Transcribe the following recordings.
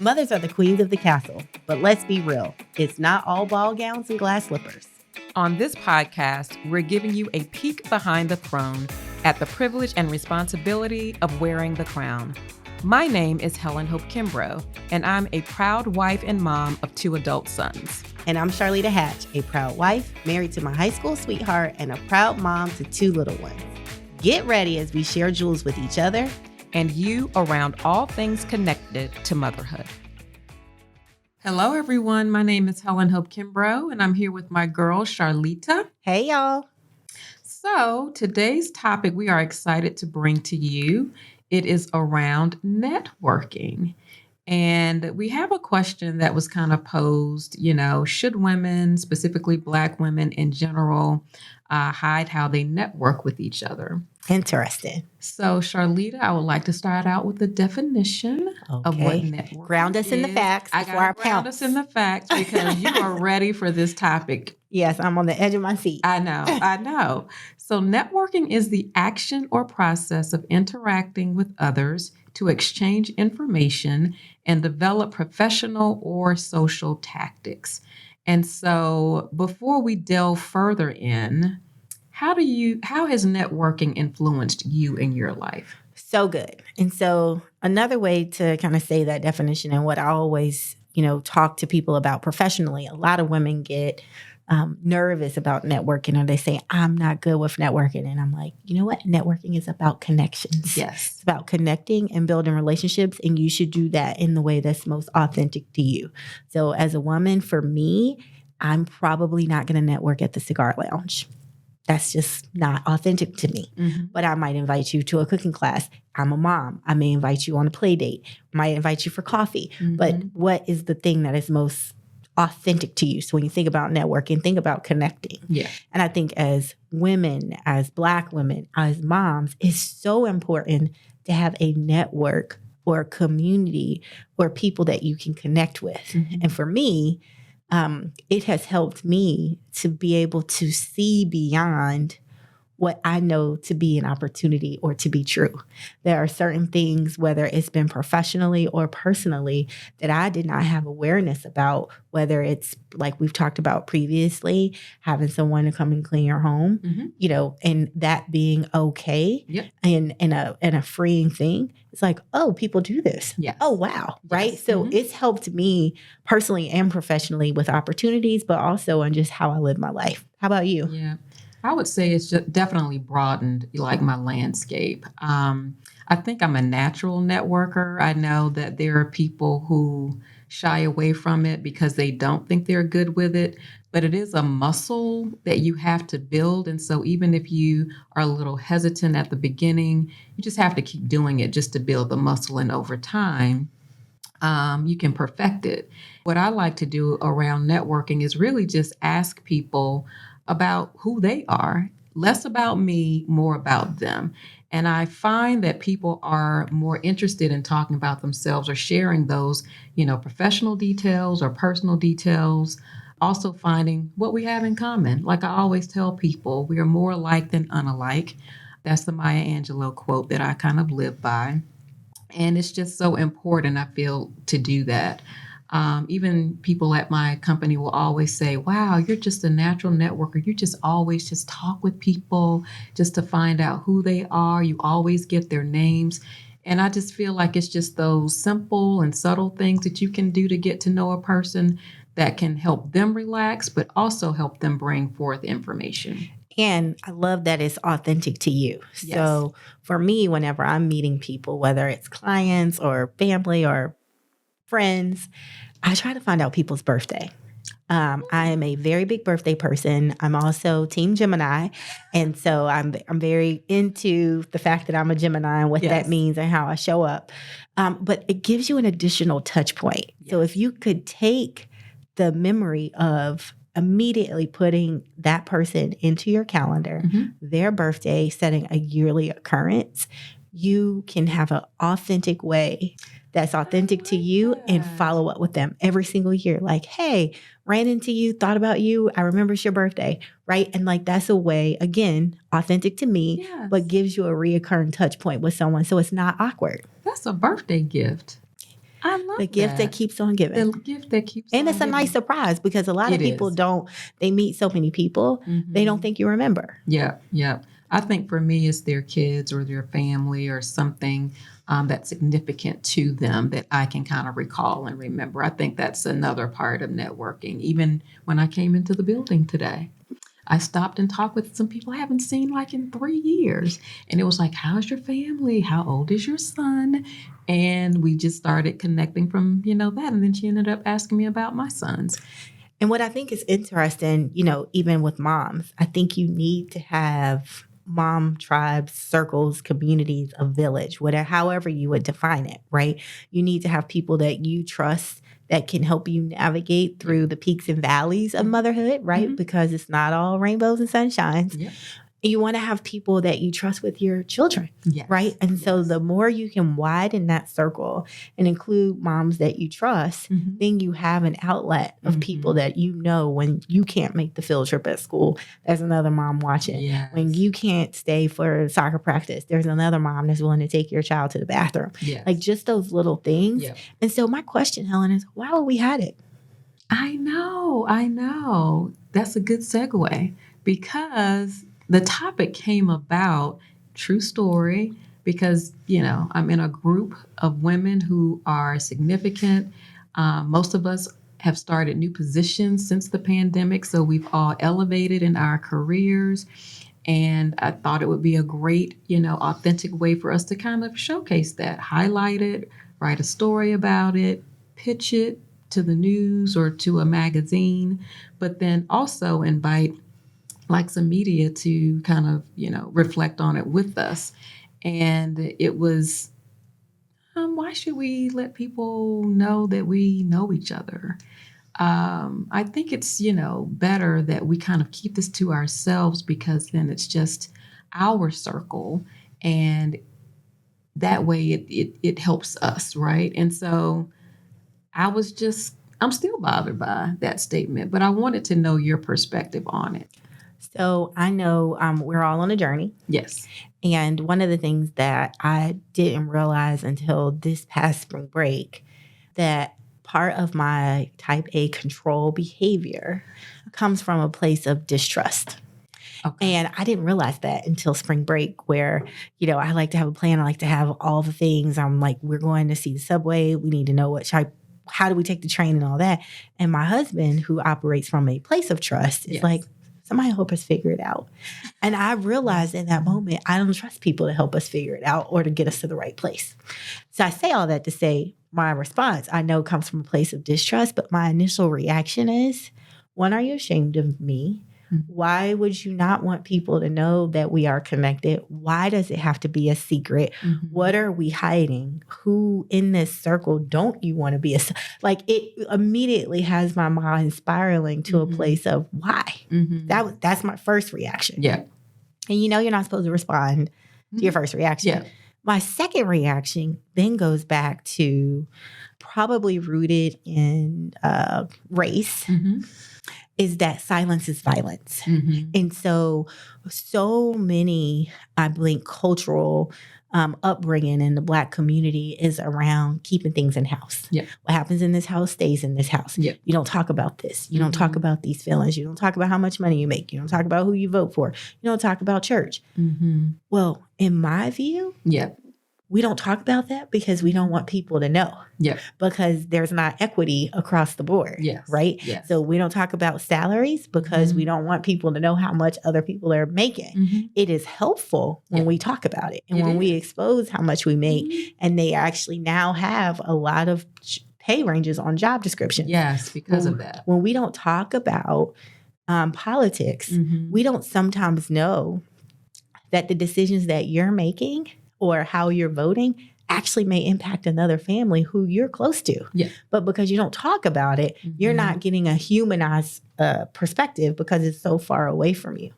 Mothers are the queens of the castle, but let's be real, it's not all ball gowns and glass slippers. On this podcast, we're giving you a peek behind the throne at the privilege and responsibility of wearing the crown. My name is Helen Hope Kimbrough, and I'm a proud wife and mom of 2 adult sons. And I'm Charlita Hatch, a proud wife, married to my high school sweetheart, and a proud mom to 2 little ones. Get ready as we share jewels with each other And you around all things connected to motherhood. Hello, everyone. My name is Helen Hope Kimbrough, and I'm here with my girl, Charlita. Hey, y'all. So today's topic we are excited to bring to you. It is around networking. And we have a question that was kind of posed, should women, specifically Black women in general, hide how they network with each other? Interesting. So, Charlita, I would like to start out with the definition of what networking Ground us in the facts before I pounce. Ground us in the facts because you are ready for this topic. Yes, I'm on the edge of my seat. I know. So networking is the action or process of interacting with others to exchange information and develop professional or social tactics. And so before we delve further in, how has networking influenced you in your life? So good. And so another way to kind of say that definition and what I always, talk to people about professionally, a lot of women get nervous about networking, or they say, I'm not good with networking. And I'm like, you know what? Networking is about connections. Yes. It's about connecting and building relationships. And you should do that in the way that's most authentic to you. So as a woman, for me, I'm probably not going to network at the cigar lounge. That's just not authentic to me. Mm-hmm. But I might invite you to a cooking class. I'm a mom. I may invite you on a play date. Might invite you for coffee. Mm-hmm. But what is the thing that is most authentic to you? So when you think about networking, think about connecting. Yeah. And I think as women, as Black women, as moms, it's so important to have a network or a community or people that you can connect with. Mm-hmm. And for me, it has helped me to be able to see beyond what I know to be an opportunity or to be true. There are certain things, whether it's been professionally or personally, that I did not have awareness about, whether it's like we've talked about previously, having someone to come and clean your home, and that being okay. Yep. and a freeing thing. It's like, oh, people do this. Yes. Oh, wow. Right. Yes. So it's helped me personally and professionally with opportunities, but also on just how I live my life. How about you? Yeah. I would say it's just definitely broadened my landscape. I think I'm a natural networker. I know that there are people who shy away from it because they don't think they're good with it, but it is a muscle that you have to build. And so even if you are a little hesitant at the beginning, you just have to keep doing it just to build the muscle. And over time, you can perfect it. What I like to do around networking is really just ask people about who they are, less about me, more about them. And I find that people are more interested in talking about themselves or sharing those, professional details or personal details, also finding what we have in common. Like I always tell people, we are more alike than unalike. That's the Maya Angelou quote that I kind of live by. And it's just so important, I feel, to do that. Even people at my company will always say, wow, you're just a natural networker. You just always just talk with people just to find out who they are. You always get their names. And I just feel like it's just those simple and subtle things that you can do to get to know a person that can help them relax, but also help them bring forth information. And I love that it's authentic to you. Yes. So for me, whenever I'm meeting people, whether it's clients or family or friends, I try to find out people's birthday. I am a very big birthday person. I'm also Team Gemini. And so I'm very into the fact that I'm a Gemini and what that means and how I show up. But it gives you an additional touch point. Yes. So if you could take the memory of immediately putting that person into your calendar, their birthday, setting a yearly occurrence, you can have an authentic way that's authentic to you and follow up with them every single year. Like, hey, ran into you, thought about you. I remember it's your birthday, right? And that's a way, again, authentic to me, but gives you a reoccurring touch point with someone. So it's not awkward. That's a birthday gift. I love The gift that keeps on giving. The gift that keeps and on it's a giving. nice surprise because a lot of It people is. they meet so many people, they don't think you remember. Yeah, yeah. I think for me, it's their kids or their family or something that's significant to them that I can kind of recall and remember. I think that's another part of networking. Even when I came into the building today, I stopped and talked with some people I haven't seen like in 3 years. And it was like, how's your family? How old is your son? And we just started connecting from, that. And then she ended up asking me about my sons. And what I think is interesting, even with moms, I think you need to have mom tribes, circles, communities, a village, whatever, however you would define it, right? You need to have people that you trust that can help you navigate through the peaks and valleys of motherhood, right? Because it's not all rainbows and sunshines. Yeah. You want to have people that you trust with your children, right? And so the more you can widen that circle and include moms that you trust, then you have an outlet of people that when you can't make the field trip at school, there's another mom watching. Yes. When you can't stay for soccer practice, there's another mom that's willing to take your child to the bathroom. Yes. Like just those little things. Yep. And so my question, Helen, is why would we hide it? I know. That's a good segue because the topic came about, true story, because, I'm in a group of women who are significant. Most of us have started new positions since the pandemic, so we've all elevated in our careers. And I thought it would be a great, authentic way for us to kind of showcase that, highlight it, write a story about it, pitch it to the news or to a magazine, but then also invite like some media to kind of, reflect on it with us. And it was, why should we let people know that we know each other? I think it's, better that we kind of keep this to ourselves because then it's just our circle. And that way it helps us, right? And so I'm still bothered by that statement, but I wanted to know your perspective on it. So I know we're all on a journey. Yes. And one of the things that I didn't realize until this past spring break, that part of my type A control behavior comes from a place of distrust. Okay. And I didn't realize that until spring break where, I like to have a plan. I like to have all the things. I'm like, we're going to see the subway. We need to know how do we take the train and all that. And my husband, who operates from a place of trust, is like, somebody help us figure it out. And I realized in that moment, I don't trust people to help us figure it out or to get us to the right place. So I say all that to say my response, I know, comes from a place of distrust, but my initial reaction is, one, are you ashamed of me? Why would you not want people to know that we are connected? Why does it have to be a secret? What are we hiding? Who in this circle don't you want to be? It immediately has my mind spiraling to a place of why? That's my first reaction. Yeah. And you're not supposed to respond to your first reaction. Yeah. My second reaction then goes back to probably rooted in race. Is that silence is violence. And so many, I believe, cultural upbringing in the Black community is around keeping things in house. Yeah. What happens in this house stays in this house. Yeah. You don't talk about this. You don't talk about these feelings. You don't talk about how much money you make. You don't talk about who you vote for. You don't talk about church. Well, in my view, we don't talk about that because we don't want people to know. Yeah. Because there's not equity across the board. Yes. Right? Yes. So we don't talk about salaries because we don't want people to know how much other people are making. It is helpful when we talk about it and when we expose how much we make, and they actually now have a lot of pay ranges on job descriptions. Yes, because of that. When we don't talk about politics, we don't sometimes know that the decisions that you're making or how you're voting actually may impact another family who you're close to. Yeah. But because you don't talk about it, you're not getting a humanized perspective because it's so far away from you.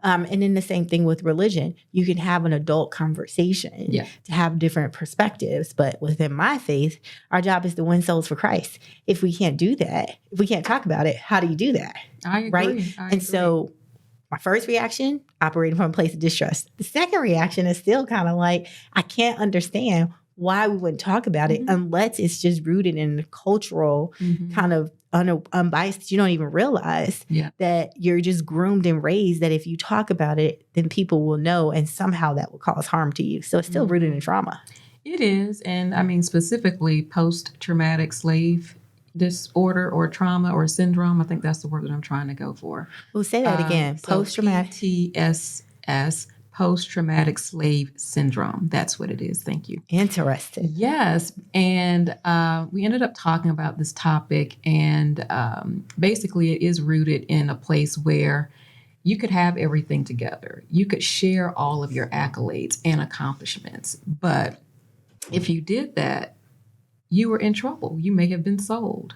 And then the same thing with religion. You can have an adult conversation to have different perspectives. But within my faith, our job is to win souls for Christ. If we can't do that, if we can't talk about it, how do you do that? I agree. Right? And so my first reaction, operating from a place of distrust. The second reaction is still kind of like, I can't understand why we wouldn't talk about it unless it's just rooted in a cultural kind of unbiased. You don't even realize that you're just groomed and raised that if you talk about it, then people will know, and somehow that will cause harm to you. So it's still rooted in trauma. It is. And I mean, specifically post-traumatic slave disorder or trauma or syndrome. I think that's the word that I'm trying to go for. We'll say that again. Post-traumatic. PTSS, post-traumatic slave syndrome. That's what it is. Thank you. Interesting. Yes. And we ended up talking about this topic. And basically, it is rooted in a place where you could have everything together. You could share all of your accolades and accomplishments. But if you did that, you were in trouble. You may have been sold.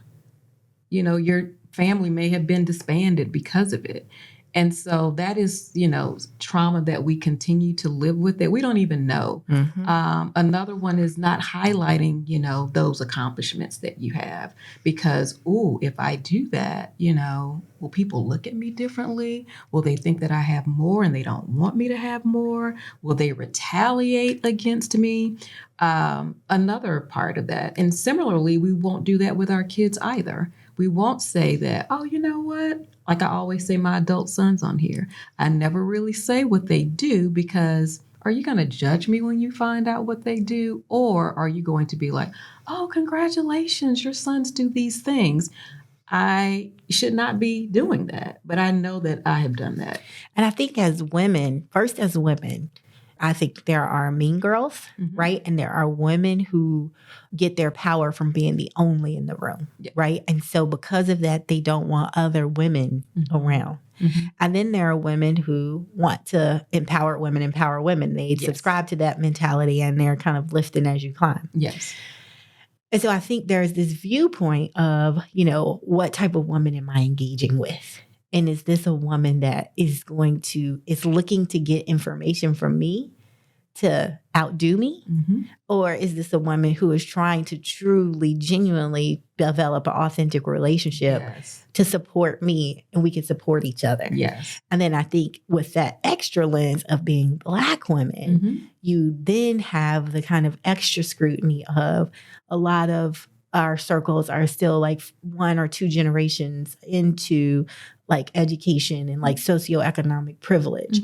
You know, your family may have been disbanded because of it. And so that is, you know, trauma that we continue to live with that we don't even know. Another one is not highlighting, you know, those accomplishments that you have because, if I do that, you know, will people look at me differently? Will they think that I have more and they don't want me to have more? Will they retaliate against me? Another part of that. And similarly, we won't do that with our kids either. We won't say that, oh, you know what? Like I always say, my adult sons on here, I never really say what they do because are you going to judge me when you find out what they do? Or are you going to be like, oh, congratulations, your sons do these things. I should not be doing that, but I know that I have done that. And I think as women, I think there are mean girls, right? And there are women who get their power from being the only in the room, right? And so because of that, they don't want other women around. And then there are women who want to empower women. They subscribe to that mentality and they're kind of lifting as you climb. Yes. And so I think there's this viewpoint of, you know, what type of woman am I engaging with? And is this a woman that is looking to get information from me to outdo me? Or is this a woman who is trying to truly, genuinely develop an authentic relationship to support me and we can support each other? Yes. And then I think with that extra lens of being Black women, you then have the kind of extra scrutiny of a lot of our circles are still like 1 or 2 generations into like education and like socioeconomic privilege.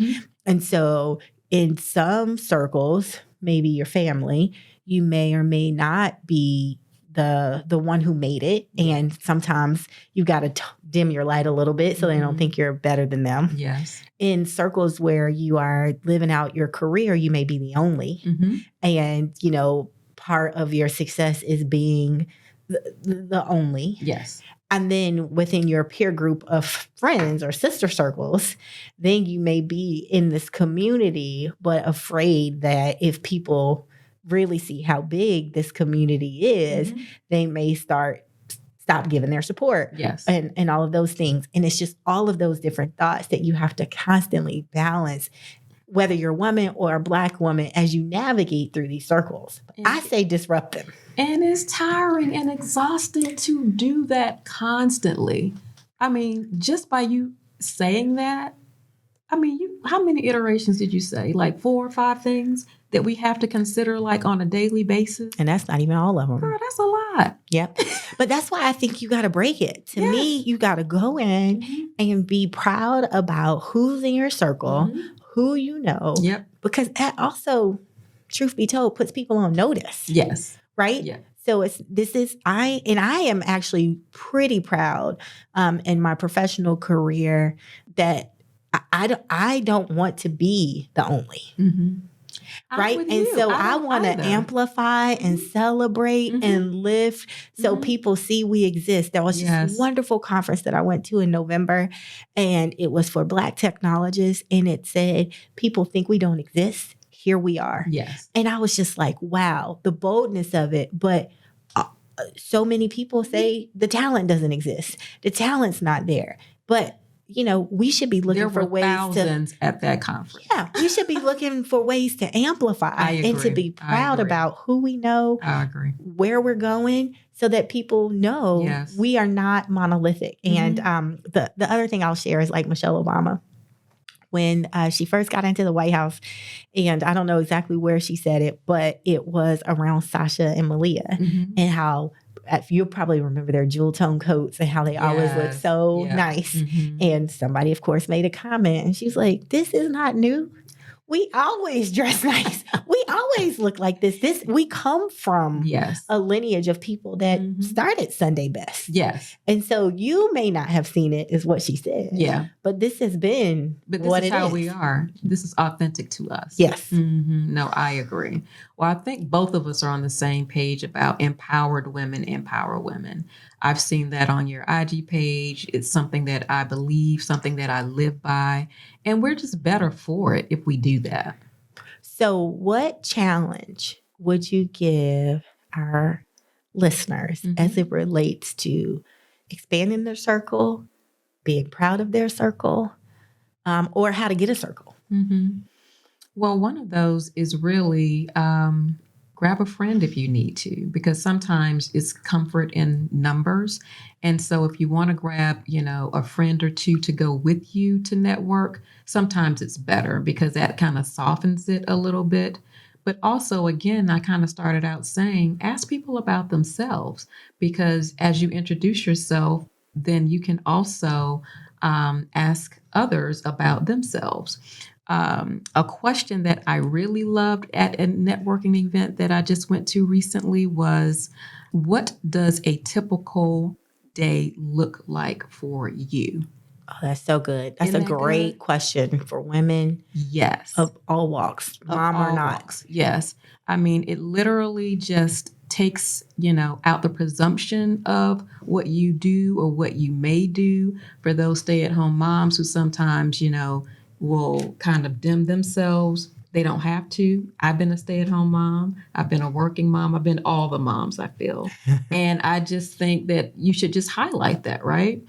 And so in some circles, maybe your family, you may or may not be the one who made it. And sometimes you got to dim your light a little bit so they don't think you're better than them. Yes. In circles where you are living out your career, you may be the only. And, you know, part of your success is being the only. Yes. And then within your peer group of friends or sister circles, then you may be in this community, but afraid that if people really see how big this community is, they may stop giving their support. Yes. And all of those things. And it's just all of those different thoughts that you have to constantly balance, whether you're a woman or a Black woman, as you navigate through these circles. I say disrupt them. And it's tiring and exhausting to do that constantly. I mean, just by you saying that, I mean, how many iterations did you say? Like 4 or 5 things that we have to consider like on a daily basis? And that's not even all of them. Girl, that's a lot. Yep. But that's why I think you got to break it. To me, you got to go in and be proud about who's in your circle, who you know. Yep. Because that also, truth be told, puts people on notice. Yes. Right? Yeah. So I am actually pretty proud in my professional career that I don't want to be the only. Right. And so I want to amplify and celebrate and lift so people see we exist. There was this wonderful conference that I went to in November, and it was for Black technologists. And it said, people think we don't exist. Here we are. Yes. And I was just like, wow, the boldness of it. But so many people say the talent doesn't exist. The talent's not there. But you know, we should be looking for ways thousands at that conference. Yeah, we should be looking for ways to amplify and to be proud about who we know, I agree, where we're going, so that people know we are not monolithic. And the other thing I'll share is like Michelle Obama. when she first got into the White House. And I don't know exactly where she said it, but it was around Sasha and Malia and how you'll probably remember their jewel tone coats and how they always look so nice. And somebody, of course, made a comment and she's like, this is not new. We always dress nice. We always look like this. We come from a lineage of people that started Sunday best. Yes. And so you may not have seen it, is what she said. Yeah. But this has been But this is how we are. This is authentic to us. Yes. No, I agree. Well, I think both of us are on the same page about empowered women empower women. I've seen that on your IG page. It's something that I believe, something that I live by, and we're just better for it if we do that. So what challenge would you give our listeners as it relates to expanding their circle, being proud of their circle, or how to get a circle? Well, one of those is really grab a friend if you need to, because sometimes it's comfort in numbers. And so if you want to grab, a friend or two to go with you to network, sometimes it's better because that kind of softens it a little bit. But also, again, I kind of started out saying, ask people about themselves, because as you introduce yourself, then you can also ask others about themselves. A question that I really loved at a networking event that I just went to recently was, what does a typical day look like for you? Oh, that's so good. That's Isn't a that great good? question for women Yes. of all walks, mom or not. Walks. Yes. I mean, it literally just takes, out the presumption of what you do or what you may do for those stay-at-home moms who sometimes, will kind of dim themselves. They don't have to. I've been a stay-at-home mom. I've been a working mom. I've been all the moms, I feel. And I just think that you should just highlight that, right?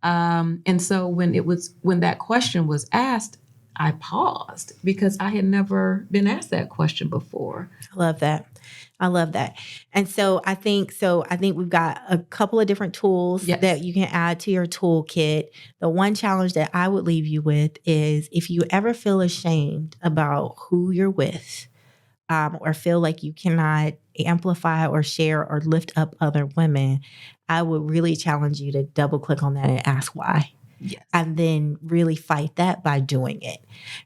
And so when that question was asked, I paused because I had never been asked that question before. I love that. And so I think we've got a couple of different tools that you can add to your toolkit. The one challenge that I would leave you with is, if you ever feel ashamed about who you're with, or feel like you cannot amplify or share or lift up other women, I would really challenge you to double click on that and ask why. Yes. And then really fight that by doing it.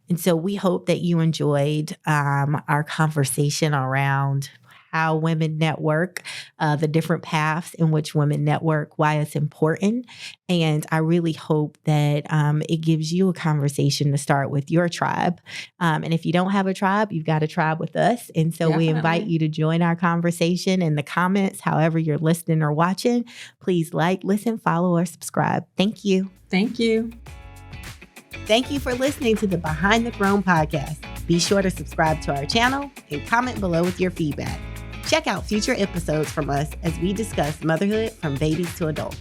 And so we hope that you enjoyed our conversation around how women network, the different paths in which women network, why it's important. And I really hope that it gives you a conversation to start with your tribe. And if you don't have a tribe, you've got a tribe with us. And so we invite you to join our conversation in the comments, however you're listening or watching. Please like, listen, follow, or subscribe. Thank you. Thank you. Thank you for listening to the Behind the Throne podcast. Be sure to subscribe to our channel and comment below with your feedback. Check out future episodes from us as we discuss motherhood from babies to adults.